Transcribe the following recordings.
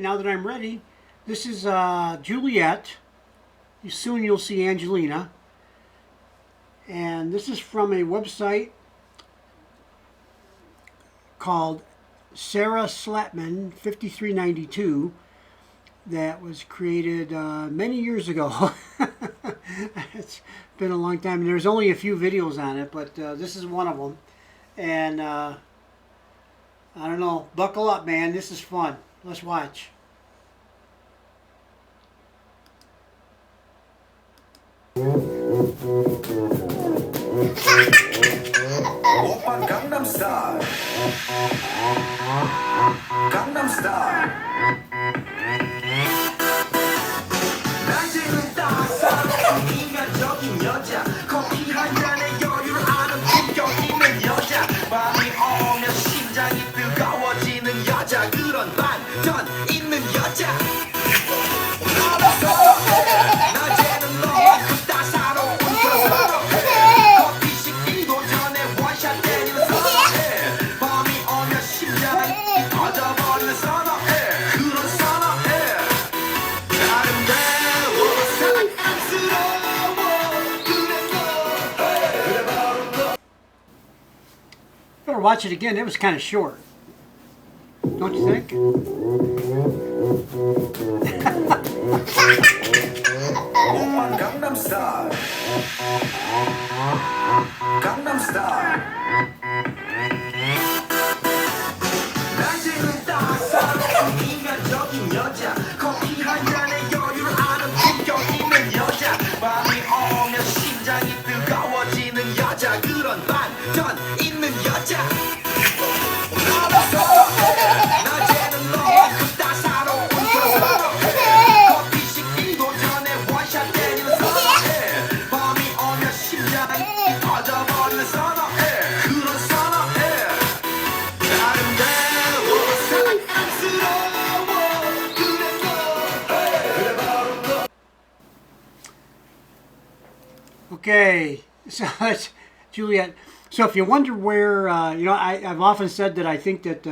now that I'm ready, this is Juliette. Soon you'll see Angelina. And this is from a website called Sarah Slatman 5392 that was created many years ago. It's been a long time. There's only a few videos on it, but this is one of them. And I don't know, buckle up, man. This is fun. Let's watch. 오빤 Gangnam Style. Gangnam Style. 낮에는 따사로운 인간적인 여자, 커피 한 잔에 여유를 아는 품격 있는 여자, 밤이 오면 심장이 뜨거워지는 여자, 그런 반전 있는 여자. 낮에는 너무 따사로운 여자, 커피 식기도 전에 원샷 때리는 선어해, 밤이 오면 심장이 터져버리는 선어해, 그런 선어해. 아름다워 사랑스러워 그래 너. Better watch it again. It was kind of short. Don't you think? 오빤 Gangnam Style. Gangnam Style. 낮에는 따사로운 인간적인 여자, 커피 한 잔에 여유를 아는 품격 있는 여자, 밤이 오면 심장이 뜨거워지는 여자, 그런 반전 있는 여자. 낮에는 너무 따사로운 여자, 커피 식기도 전에 원샷 때리는 선어해, 밤이 오면 심장이 터져버리는 선어해, 그런 선어해. 아름다워 사랑스러워 그래 너. Okay, so that's Juliette. So if you wonder where, I've often said that I think that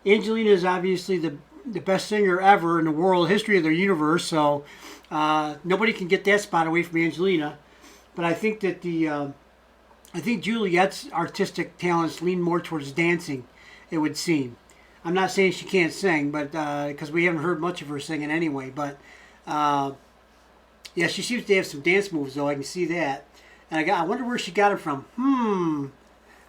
Angelina is obviously the best singer ever in the world history of the universe. So nobody can get that spot away from Angelina. But I think that I think Juliette's artistic talents lean more towards dancing, it would seem. I'm not saying she can't sing, but because we haven't heard much of her singing anyway. But yeah, she seems to have some dance moves, though. I can see that. And I wonder where she got it from.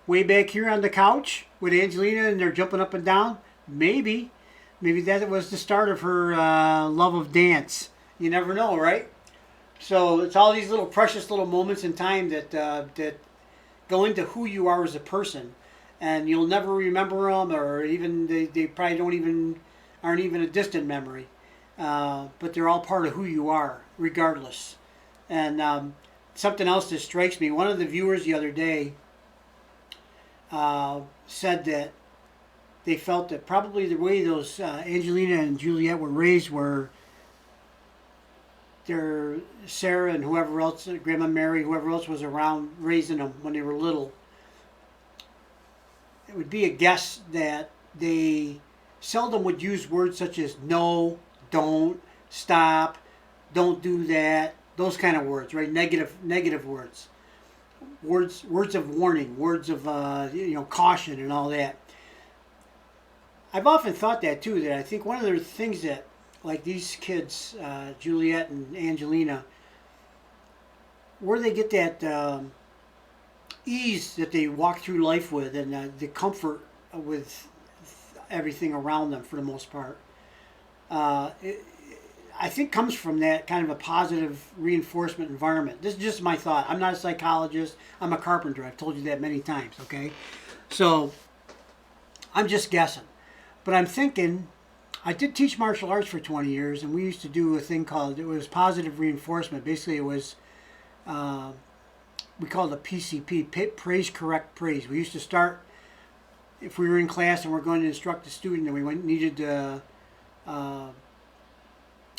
Way back here on the couch with Angelina and they're jumping up and down? Maybe. Maybe that was the start of her love of dance. You never know, right? So it's all these little precious little moments in time that that go into who you are as a person. And you'll never remember them, or even they probably aren't even a distant memory. But they're all part of who you are, regardless. And something else that strikes me, one of the viewers the other day said that they felt that probably the way those Angelina and Juliette were raised were their Sarah and whoever else, Grandma Mary, whoever else was around raising them when they were little. It would be a guess that they seldom would use words such as no, don't, stop, don't do that. Those kind of words, right? Negative words. Words of warning, words of caution and all that. I've often thought that too. That I think one of the things that, like these kids, Juliette and Angelina, where they get that ease that they walk through life with, and the comfort with everything around them for the most part. I think comes from that kind of a positive reinforcement environment. This is just my thought. I'm not a psychologist. I'm a carpenter. I've told you that many times, okay? So I'm just guessing. But I'm thinking, I did teach martial arts for 20 years, and we used to do a thing called, it was positive reinforcement. Basically, it was, we called it PCP, praise, correct, praise. We used to start, if we were in class and we're going to instruct a student, and we needed to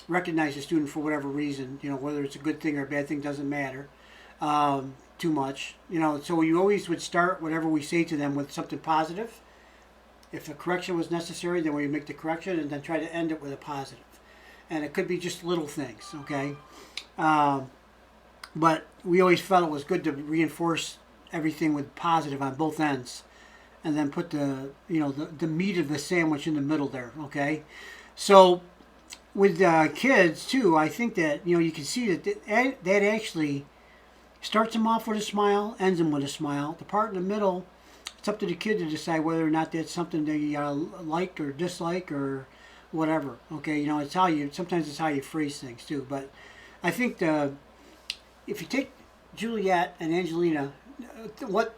recognize the student for whatever reason, whether it's a good thing or a bad thing, doesn't matter too much. So you always would start whatever we say to them with something positive. If a correction was necessary, then we make the correction and then try to end it with a positive. And it could be just little things, okay? But we always felt it was good to reinforce everything with positive on both ends, and then put the the meat of the sandwich in the middle there, okay? So with kids too, I think that you can see that actually starts them off with a smile, ends them with a smile. The part in the middle, it's up to the kid to decide whether or not that's something they like or dislike or whatever. Okay, it's sometimes it's how you phrase things too. But I think if you take Juliette and Angelina, what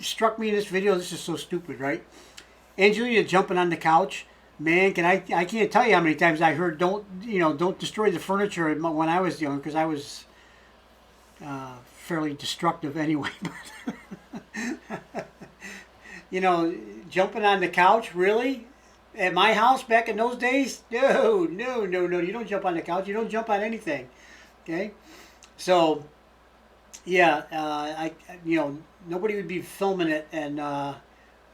struck me in this video, this is so stupid, right? Angelina jumping on the couch. Man, I can't tell you how many times I heard don't destroy the furniture when I was young, because I was fairly destructive anyway. Jumping on the couch, really? At my house back in those days? No. You don't jump on the couch. You don't jump on anything. Okay? So, yeah, nobody would be filming it and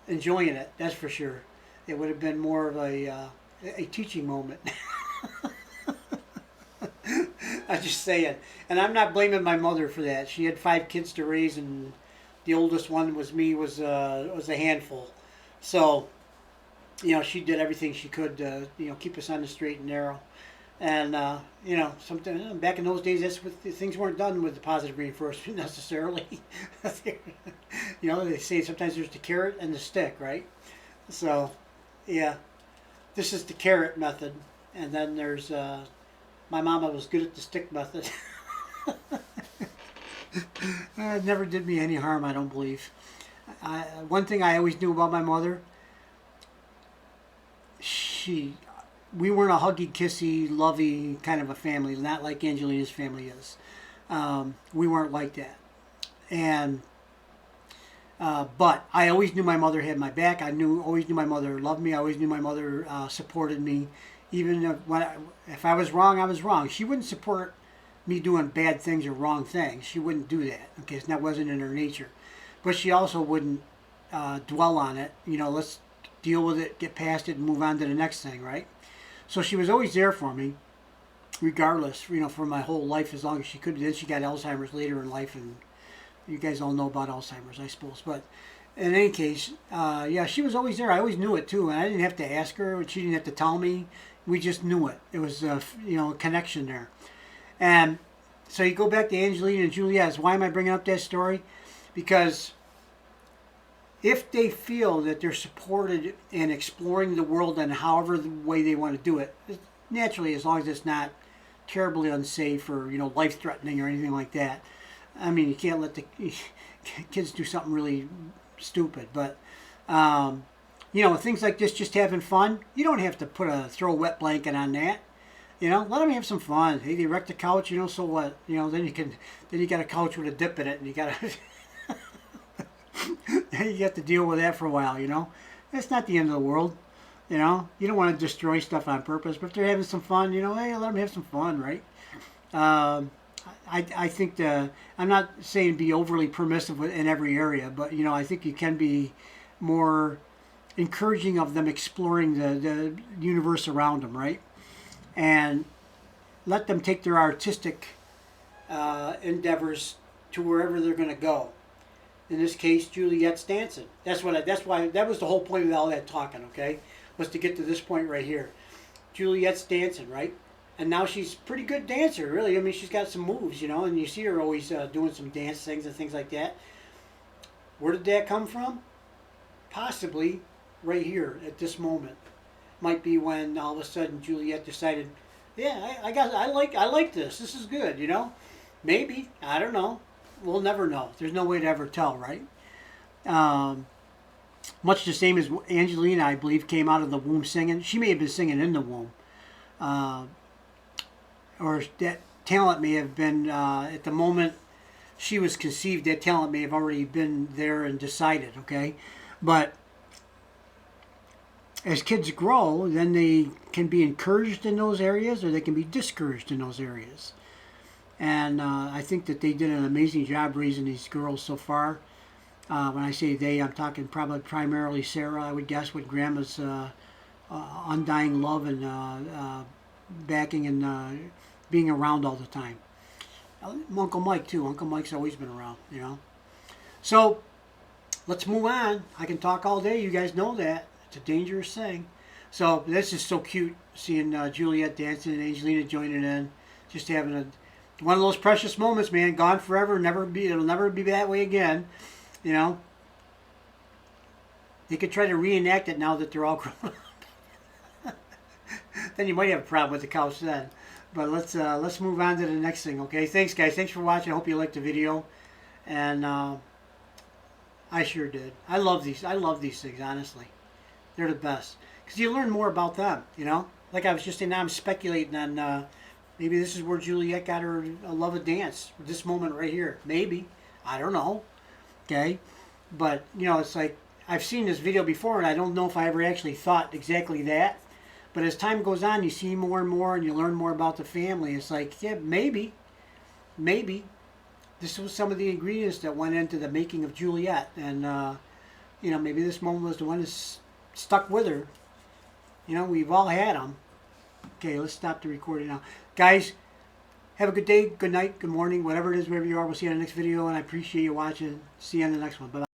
enjoying it. That's for sure. It would have been more of a teaching moment. I'm just saying. And I'm not blaming my mother for that. She had 5 kids to raise, and the oldest one was me, was a handful. So, she did everything she could to, keep us on the straight and narrow. And, something back in those days, things weren't done with the positive reinforcement necessarily. They say sometimes there's the carrot and the stick, right? So, yeah, this is the carrot method. And then there's, my mama was good at the stick method. It never did me any harm, I don't believe. One thing I always knew about my mother, we weren't a huggy, kissy, lovey kind of a family, not like Angelina's family is. We weren't like that. And but I always knew my mother had my back. Always knew my mother loved me. I always knew my mother supported me. Even if I was wrong, I was wrong. She wouldn't support me doing bad things or wrong things. She wouldn't do that. Okay, that wasn't in her nature. But she also wouldn't dwell on it. Let's deal with it, get past it, and move on to the next thing, right? So she was always there for me, regardless, for my whole life, as long as she could. Then she got Alzheimer's later in life, and you guys all know about Alzheimer's, I suppose. But in any case, yeah, she was always there. I always knew it too, and I didn't have to ask her. She didn't have to tell me. We just knew it. It was a connection there. And so you go back to Angelina and Juliette. Why am I bringing up that story? Because if they feel that they're supported in exploring the world in however the way they want to do it, naturally, as long as it's not terribly unsafe or life-threatening or anything like that. I mean, you can't let the kids do something really stupid, but things like this, just having fun. You don't have to throw a wet blanket on that. Let them have some fun. Hey, they wrecked the couch. So what? Then you got a couch with a dip in it, and you got to you have to deal with that for a while. It's not the end of the world. You don't want to destroy stuff on purpose, but if they're having some fun, hey, let them have some fun, right? I think I'm not saying be overly permissive in every area, but I think you can be more encouraging of them exploring the universe around them, right? And let them take their artistic endeavors to wherever they're going to go. In this case, Juliette's dancing. That was the whole point of all that talking, okay? Was to get to this point right here. Juliette's dancing, right? And now she's a pretty good dancer, really. I mean, she's got some moves, and you see her always doing some dance things and things like that. Where did that come from? Possibly right here at this moment. Might be when all of a sudden Juliette decided, yeah, I like this. This is good, Maybe. I don't know. We'll never know. There's no way to ever tell, right? Much the same as Angelina, I believe, came out of the womb singing. She may have been singing in the womb. Or that talent may have been, at the moment she was conceived, that talent may have already been there and decided, okay? But as kids grow, then they can be encouraged in those areas or they can be discouraged in those areas. And I think that they did an amazing job raising these girls so far. When I say they, I'm talking probably primarily Sarah, I would guess, with Grandma's undying love and backing and being around all the time. Uncle Mike too. Uncle Mike's always been around, you know. So let's move on. I can talk all day. You guys know that. It's a dangerous thing. So this is so cute seeing Juliette dancing and Angelina joining in, just having one of those precious moments, man. Gone forever. It'll never be that way again. You know. They could try to reenact it now that they're all grown up. Then you might have a problem with the couch then. But let's move on to the next thing, okay? Thanks, guys. Thanks for watching. I hope you liked the video, and I sure did. I love these things, honestly. They're the best because you learn more about them, you know. Like I was just saying, now I'm speculating on maybe this is where Juliette got her love of dance. This moment right here, maybe. I don't know. Okay, but you know, it's like I've seen this video before, and I don't know if I ever actually thought exactly that. But as time goes on, you see more and more, and you learn more about the family. It's like, yeah, maybe this was some of the ingredients that went into the making of Juliette, and you know, maybe this moment was the one that stuck with her. You know, we've all had them. Okay, let's stop the recording now, guys. Have a good day, good night, good morning, whatever it is, wherever you are. We'll see you in the next video, and I appreciate you watching. See you in the next one. Bye.